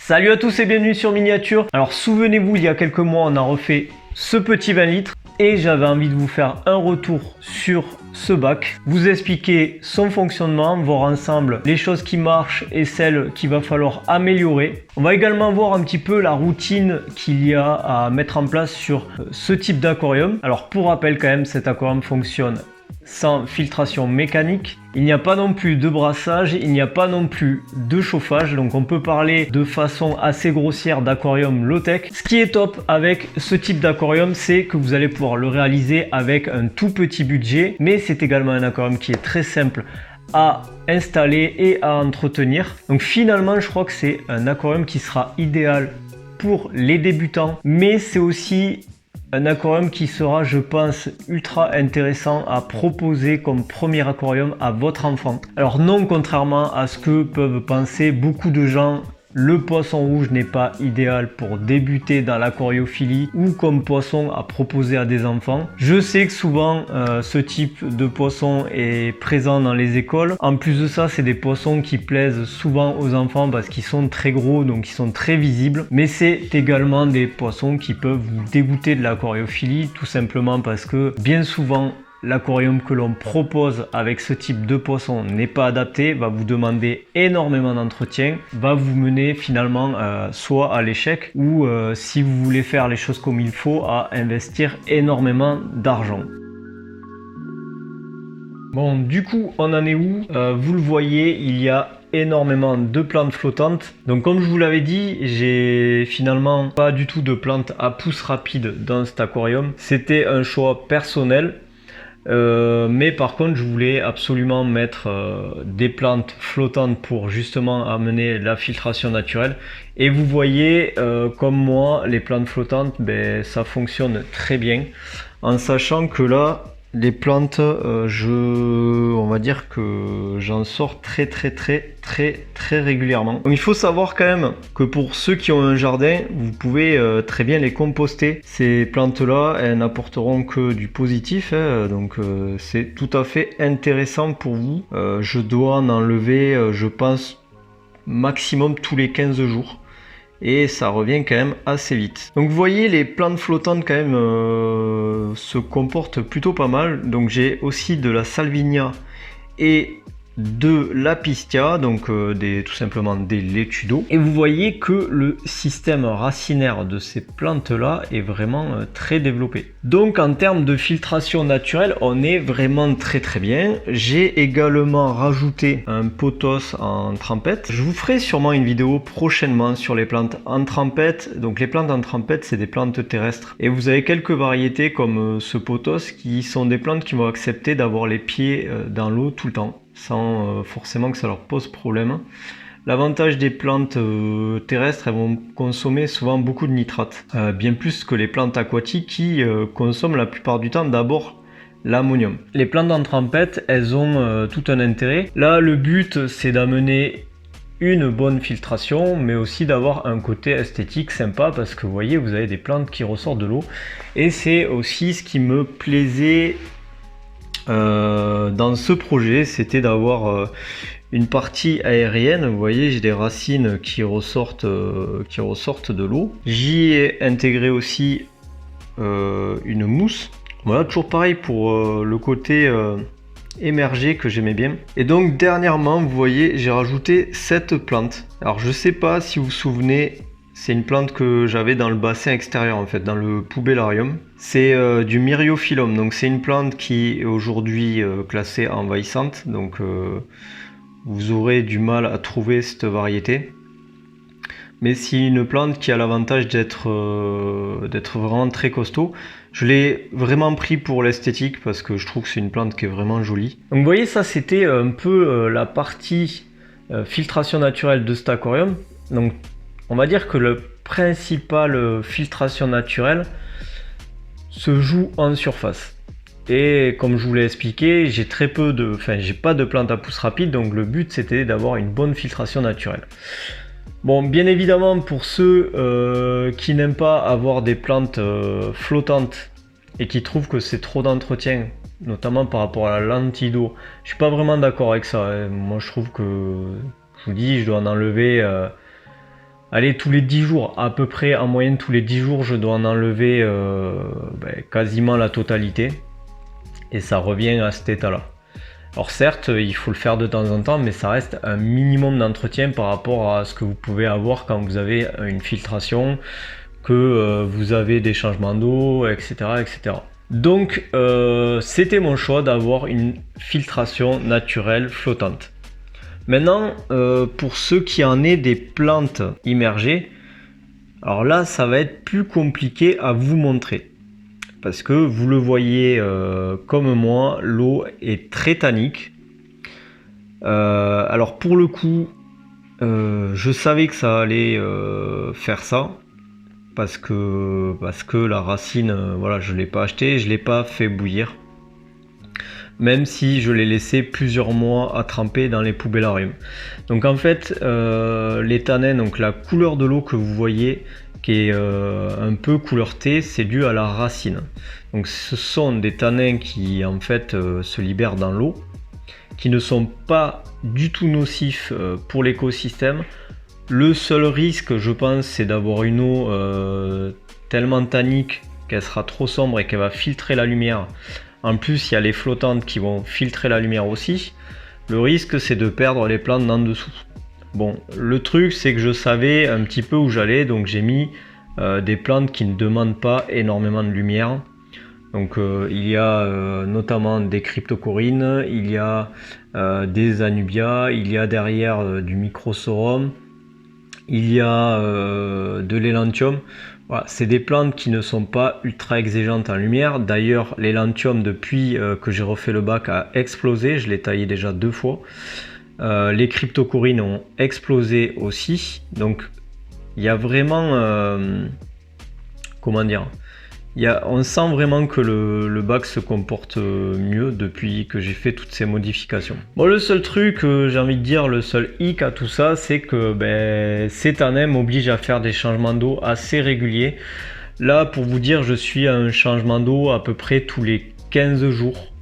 Salut à tous et bienvenue sur Miniature. Alors souvenez-vous, il y a quelques mois on a refait ce petit 20 litres et j'avais envie de vous faire un retour sur ce bac, vous expliquer son fonctionnement, voir ensemble les choses qui marchent et celles qu'il va falloir améliorer. On va également voir un petit peu la routine qu'il y a à mettre en place sur ce type d'aquarium. Alors pour rappel quand même, cet aquarium fonctionne sans filtration mécanique. Il n'y a pas non plus de brassage, il n'y a pas non plus de chauffage, donc on peut parler de façon assez grossière d'aquarium low-tech. Ce qui est top avec ce type d'aquarium, c'est que vous allez pouvoir le réaliser avec un tout petit budget, mais c'est également un aquarium qui est très simple à installer et à entretenir. Donc finalement, je crois que c'est un aquarium qui sera idéal pour les débutants, mais c'est aussi un aquarium qui sera, je pense, ultra intéressant à proposer comme premier aquarium à votre enfant. Alors non, contrairement à ce que peuvent penser beaucoup de gens, le poisson rouge n'est pas idéal pour débuter dans l'aquariophilie ou comme poisson à proposer à des enfants. Je sais que souvent ce type de poisson est présent dans les écoles. En plus de ça, c'est des poissons qui plaisent souvent aux enfants parce qu'ils sont très gros, donc ils sont très visibles. Mais c'est également des poissons qui peuvent vous dégoûter de l'aquariophilie, tout simplement parce que bien souvent, l'aquarium que l'on propose avec ce type de poisson n'est pas adapté, va vous demander énormément d'entretien, va vous mener finalement soit à l'échec ou si vous voulez faire les choses comme il faut, à investir énormément d'argent. Bon, du coup, on en est où? Vous le voyez, il y a énormément de plantes flottantes. Donc comme je vous l'avais dit, j'ai finalement pas du tout de plantes à pousse rapide dans cet aquarium. C'était un choix personnel. Mais par contre je voulais absolument mettre des plantes flottantes pour justement amener la filtration naturelle, et vous voyez comme moi les plantes flottantes, ça fonctionne très bien, en sachant que là les plantes on va dire que j'en sors très régulièrement. Donc il faut savoir quand même que pour ceux qui ont un jardin, vous pouvez très bien les composter. Ces plantes là, elles n'apporteront que du positif, donc c'est tout à fait intéressant pour vous. Je dois en enlever je pense maximum tous les 15 jours. Et ça revient quand même assez vite. Donc vous voyez, les plantes flottantes quand même se comportent plutôt pas mal. Donc j'ai aussi de la salvinia et de la pistia, donc tout simplement des laitues d'eau. Et vous voyez que le système racinaire de ces plantes là est vraiment très développé. Donc en termes de filtration naturelle, on est vraiment très bien. J'ai également rajouté un pothos en trempette. Je vous ferai sûrement une vidéo prochainement sur les plantes en trempette. Donc les plantes en trempette, c'est des plantes terrestres, et vous avez quelques variétés comme ce pothos qui sont des plantes qui vont accepter d'avoir les pieds dans l'eau tout le temps, sans forcément que ça leur pose problème. L'avantage des plantes terrestres, elles vont consommer souvent beaucoup de nitrates, bien plus que les plantes aquatiques qui consomment la plupart du temps d'abord l'ammonium. Les plantes en trempette, elles ont tout un intérêt. Là, le but, c'est d'amener une bonne filtration, mais aussi d'avoir un côté esthétique sympa, parce que vous voyez, vous avez des plantes qui ressortent de l'eau, et c'est aussi ce qui me plaisait dans ce projet, c'était d'avoir une partie aérienne. Vous voyez, j'ai des racines qui ressortent de l'eau. J'y ai intégré aussi une mousse. Voilà, toujours pareil pour le côté émergé que j'aimais bien. Et donc dernièrement, vous voyez, j'ai rajouté cette plante. Alors je sais pas si vous vous souvenez, c'est une plante que j'avais dans le bassin extérieur, en fait, dans le poubellarium. C'est du myriophyllum, donc c'est une plante qui est aujourd'hui classée envahissante, donc vous aurez du mal à trouver cette variété. Mais c'est une plante qui a l'avantage d'être vraiment très costaud. Je l'ai vraiment pris pour l'esthétique parce que je trouve que c'est une plante qui est vraiment jolie. Donc vous voyez, ça c'était un peu la partie filtration naturelle de cet aquarium. Donc on va dire que le principal filtration naturelle se joue en surface. Et comme je vous l'ai expliqué, j'ai pas de plantes à pousse rapide, donc le but c'était d'avoir une bonne filtration naturelle. Bon, bien évidemment, pour ceux qui n'aiment pas avoir des plantes flottantes et qui trouvent que c'est trop d'entretien, notamment par rapport à la lentille d'eau, je suis pas vraiment d'accord avec ça. Moi je trouve que, je vous dis, je dois en enlever allez, tous les 10 jours, à peu près en moyenne tous les 10 jours, je dois en enlever quasiment la totalité. Et ça revient à cet état-là. Alors certes, il faut le faire de temps en temps, mais ça reste un minimum d'entretien par rapport à ce que vous pouvez avoir quand vous avez une filtration, que vous avez des changements d'eau, etc., etc. Donc c'était mon choix d'avoir une filtration naturelle flottante. Maintenant, pour ceux qui en aient des plantes immergées, alors là, ça va être plus compliqué à vous montrer. Parce que vous le voyez comme moi, l'eau est très tannique. Alors pour le coup, je savais que ça allait faire ça. Parce que la racine, voilà, je ne l'ai pas acheté, je ne l'ai pas fait bouillir. Même si je l'ai laissé plusieurs mois à tremper dans les poubellariums. Donc en fait, les tanins, donc la couleur de l'eau que vous voyez, qui est un peu couleur thé, c'est dû à la racine. Donc ce sont des tanins qui en fait se libèrent dans l'eau, qui ne sont pas du tout nocifs pour l'écosystème. Le seul risque, je pense, c'est d'avoir une eau tellement tannique qu'elle sera trop sombre et qu'elle va filtrer la lumière. En plus, il y a les flottantes qui vont filtrer la lumière aussi. Le risque, c'est de perdre les plantes en dessous. Bon, le truc, c'est que je savais un petit peu où j'allais, donc j'ai mis des plantes qui ne demandent pas énormément de lumière. Donc il y a notamment des cryptocorines, il y a des anubias, il y a derrière du microsorum, il y a de l'élantium. Voilà, c'est des plantes qui ne sont pas ultra exigeantes en lumière. D'ailleurs, l'élantium, depuis que j'ai refait le bac, a explosé. Je l'ai taillé déjà 2 fois. Les cryptocorines ont explosé aussi. Donc, il y a vraiment... comment dire, on sent vraiment que le bac se comporte mieux depuis que j'ai fait toutes ces modifications. Bon, le seul truc, j'ai envie de dire, le seul hic à tout ça, c'est que ces tanins m'obligent à faire des changements d'eau assez réguliers. Là, pour vous dire, je suis à un changement d'eau à peu près tous les 15 jours,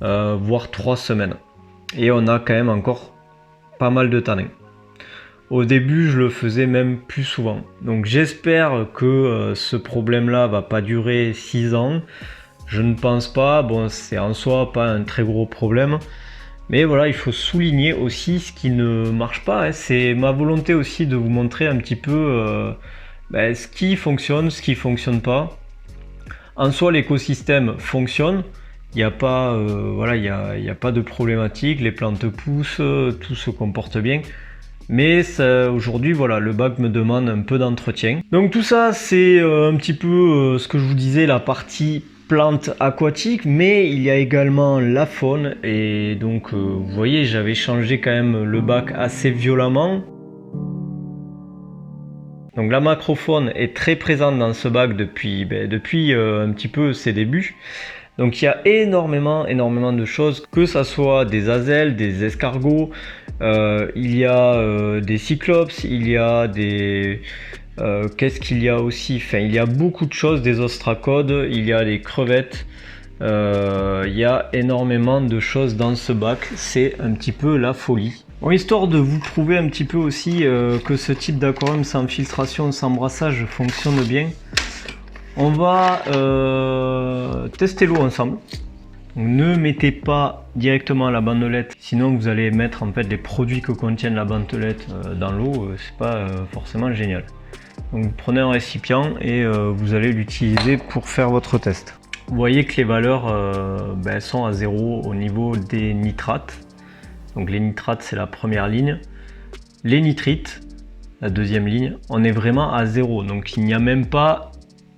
voire 3 semaines. Et on a quand même encore pas mal de tanins. Au début, je le faisais même plus souvent. Donc j'espère que ce problème-là va pas durer 6 ans. Je ne pense pas. Bon, c'est en soi pas un très gros problème. Mais voilà, il faut souligner aussi ce qui ne marche pas. Hein. C'est ma volonté aussi de vous montrer un petit peu ce qui fonctionne, ce qui fonctionne pas. En soi, l'écosystème fonctionne. Il n'y a pas, il y a pas de problématique. Les plantes poussent, tout se comporte bien. Mais aujourd'hui, voilà, le bac me demande un peu d'entretien. Donc tout ça, c'est un petit peu ce que je vous disais, la partie plante aquatique, mais il y a également la faune. Et donc, vous voyez, j'avais changé quand même le bac assez violemment. Donc la macrofaune est très présente dans ce bac depuis un petit peu ses débuts. Donc il y a énormément de choses, que ça soit des azelles, des escargots, il y a des cyclopes, il y a des... qu'est-ce qu'il y a aussi? Enfin, il y a beaucoup de choses, des ostracodes, il y a des crevettes, il y a énormément de choses dans ce bac, c'est un petit peu la folie. Bon, histoire de vous prouver un petit peu aussi que ce type d'aquarium sans filtration, sans brassage fonctionne bien, on va tester l'eau ensemble. Donc, ne mettez pas directement la bandelette, sinon vous allez mettre en fait les produits que contiennent la bandelette dans l'eau, c'est pas forcément génial. Donc vous prenez un récipient et vous allez l'utiliser pour faire votre test. Vous voyez que les valeurs sont à 0 au niveau des nitrates. Donc les nitrates, c'est la première ligne. Les nitrites, la deuxième ligne, on est vraiment à 0. Donc il n'y a même pas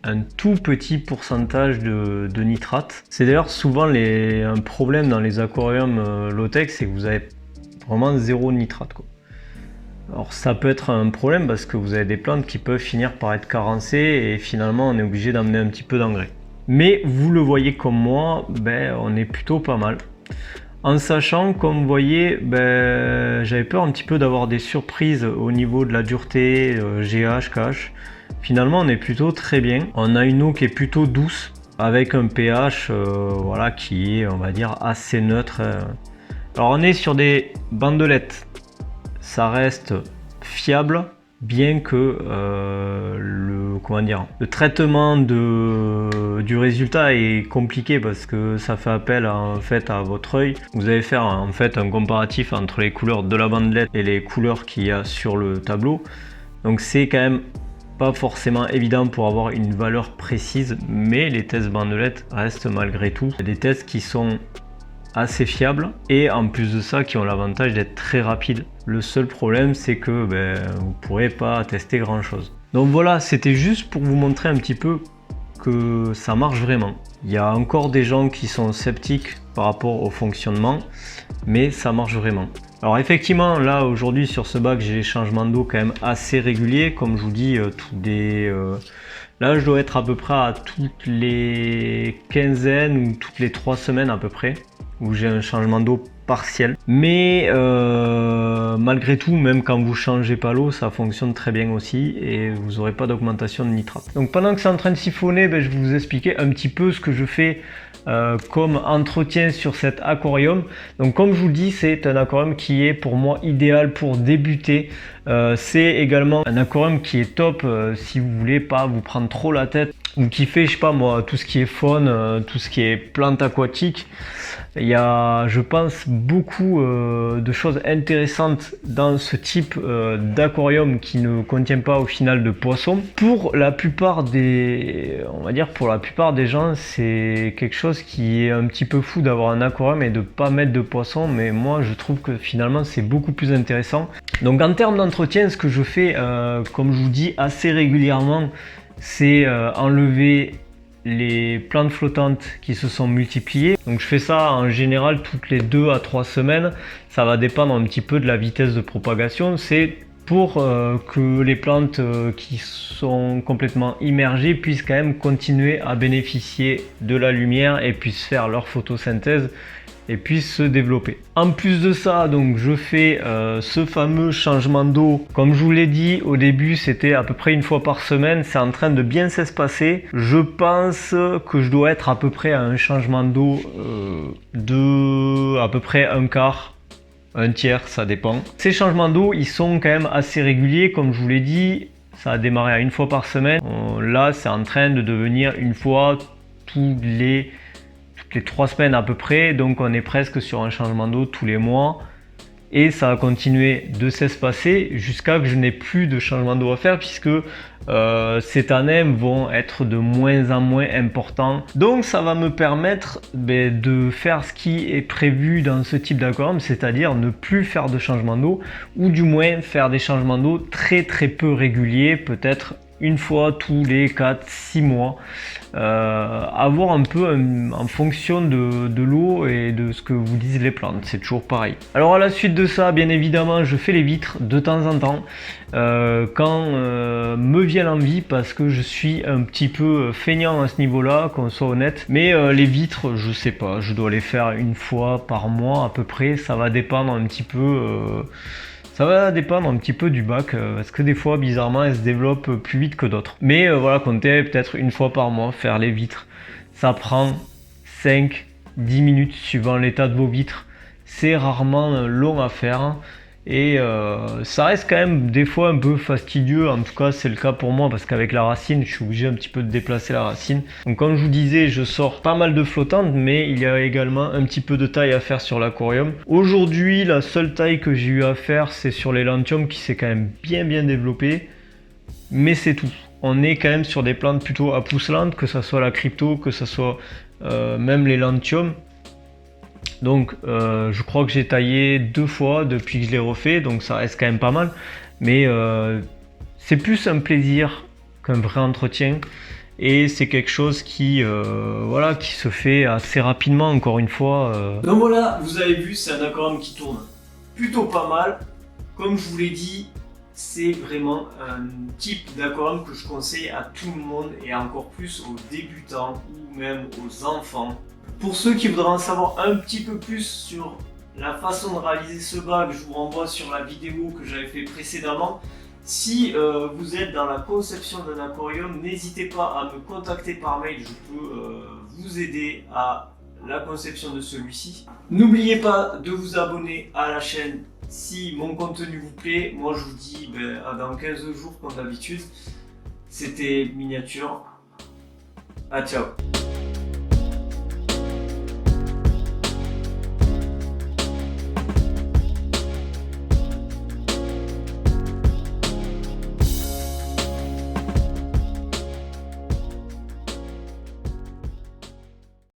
un tout petit pourcentage de nitrates. C'est d'ailleurs souvent un problème dans les aquariums low-tech, c'est que vous avez vraiment 0 nitrate, quoi. Alors ça peut être un problème parce que vous avez des plantes qui peuvent finir par être carencées et finalement on est obligé d'amener un petit peu d'engrais. Mais vous le voyez comme moi, on est plutôt pas mal. En sachant, comme vous voyez, j'avais peur un petit peu d'avoir des surprises au niveau de la dureté, GH, KH. Finalement, on est plutôt très bien. On a une eau qui est plutôt douce, avec un pH qui est, on va dire, assez neutre. Alors, on est sur des bandelettes. Ça reste fiable, bien que le traitement du résultat est compliqué parce que ça fait appel en fait à votre œil. Vous allez faire en fait un comparatif entre les couleurs de la bandelette et les couleurs qu'il y a sur le tableau. Donc c'est quand même pas forcément évident pour avoir une valeur précise, mais les tests bandelettes restent malgré tout des tests qui sont assez fiables et en plus de ça qui ont l'avantage d'être très rapides. Le seul problème c'est que vous pourrez pas tester grand chose. Donc voilà, c'était juste pour vous montrer un petit peu que ça marche vraiment. Il y a encore des gens qui sont sceptiques par rapport au fonctionnement, mais ça marche vraiment. Alors effectivement, là aujourd'hui sur ce bac, j'ai les changements d'eau quand même assez réguliers. Comme je vous dis, là je dois être à peu près à toutes les quinzaines ou toutes les 3 semaines à peu près, où j'ai un changement d'eau partiel. Mais malgré tout, même quand vous changez pas l'eau, ça fonctionne très bien aussi et vous n'aurez pas d'augmentation de nitrate. Donc pendant que c'est en train de siphonner, je vais vous expliquer un petit peu ce que je fais comme entretien sur cet aquarium. Donc comme je vous le dis, c'est un aquarium qui est pour moi idéal pour débuter. C'est également un aquarium qui est top si vous voulez pas vous prendre trop la tête ou qui fait, je sais pas moi, tout ce qui est faune, tout ce qui est plantes aquatiques. Il y a, je pense, beaucoup de choses intéressantes dans ce type d'aquarium qui ne contient pas au final de poissons. Pour la plupart des, on va dire pour la plupart des gens, c'est quelque chose qui est un petit peu fou d'avoir un aquarium et de pas mettre de poissons, mais moi je trouve que finalement c'est beaucoup plus intéressant. Donc en termes d'entretien, ce que je fais, comme je vous dis assez régulièrement, c'est enlever les plantes flottantes qui se sont multipliées. Donc je fais ça en général toutes les 2 à 3 semaines. Ça va dépendre un petit peu de la vitesse de propagation. C'est pour que les plantes qui sont complètement immergées puissent quand même continuer à bénéficier de la lumière et puissent faire leur photosynthèse et puissent se développer. En plus de ça, donc je fais ce fameux changement d'eau. Comme je vous l'ai dit au début, c'était à peu près une fois par semaine. C'est en train de bien s'espacer. Je pense que je dois être à peu près à un changement d'eau de à peu près un quart, un tiers, ça dépend. Ces changements d'eau, ils sont quand même assez réguliers. Comme je vous l'ai dit, ça a démarré à une fois par semaine. Là, c'est en train de devenir une fois toutes les 3 semaines à peu près, donc on est presque sur un changement d'eau tous les mois et ça va continuer de s'espacer jusqu'à que je n'ai plus de changement d'eau à faire puisque ces tanèmes vont être de moins en moins importants. Donc ça va me permettre de faire ce qui est prévu dans ce type d'aquarium, c'est-à-dire ne plus faire de changement d'eau ou du moins faire des changements d'eau très peu réguliers, peut-être une fois tous les 4-6 mois, avoir un peu en fonction de l'eau et de ce que vous disent les plantes, c'est toujours pareil. Alors à la suite de ça, bien évidemment, je fais les vitres de temps en temps quand me vient l'envie, parce que je suis un petit peu feignant à ce niveau-là, qu'on soit honnête. Mais les vitres, je sais pas, je dois les faire une fois par mois à peu près, ça va dépendre un petit peu. Ça va dépendre un petit peu du bac, parce que des fois, bizarrement, elles se développent plus vite que d'autres. Mais voilà, comptez peut-être une fois par mois faire les vitres. Ça prend 5-10 minutes suivant l'état de vos vitres. C'est rarement long à faire. Et ça reste quand même des fois un peu fastidieux, en tout cas c'est le cas pour moi parce qu'avec la racine je suis obligé un petit peu de déplacer la racine. Donc comme je vous disais, je sors pas mal de flottantes, mais il y a également un petit peu de taille à faire sur l'aquarium. Aujourd'hui la seule taille que j'ai eu à faire c'est sur les Lanthium qui s'est quand même bien développé, mais c'est tout. On est quand même sur des plantes plutôt à pousse lente, que ça soit la crypto, que ça soit même les Lanthium. Donc je crois que j'ai taillé 2 fois depuis que je l'ai refait, donc ça reste quand même pas mal. Mais c'est plus un plaisir qu'un vrai entretien. Et c'est quelque chose qui, voilà, qui se fait assez rapidement, encore une fois. Donc voilà, vous avez vu, c'est un aquarium qui tourne plutôt pas mal. Comme je vous l'ai dit, c'est vraiment un type d'aquarium que je conseille à tout le monde et encore plus aux débutants ou même aux enfants. Pour ceux qui voudraient en savoir un petit peu plus sur la façon de réaliser ce bac, je vous renvoie sur la vidéo que j'avais fait précédemment. Si vous êtes dans la conception d'un aquarium, n'hésitez pas à me contacter par mail, je peux vous aider à la conception de celui-ci. N'oubliez pas de vous abonner à la chaîne Si mon contenu vous plaît, moi je vous dis à dans 15 jours comme d'habitude. C'était Miniature. Ah ciao.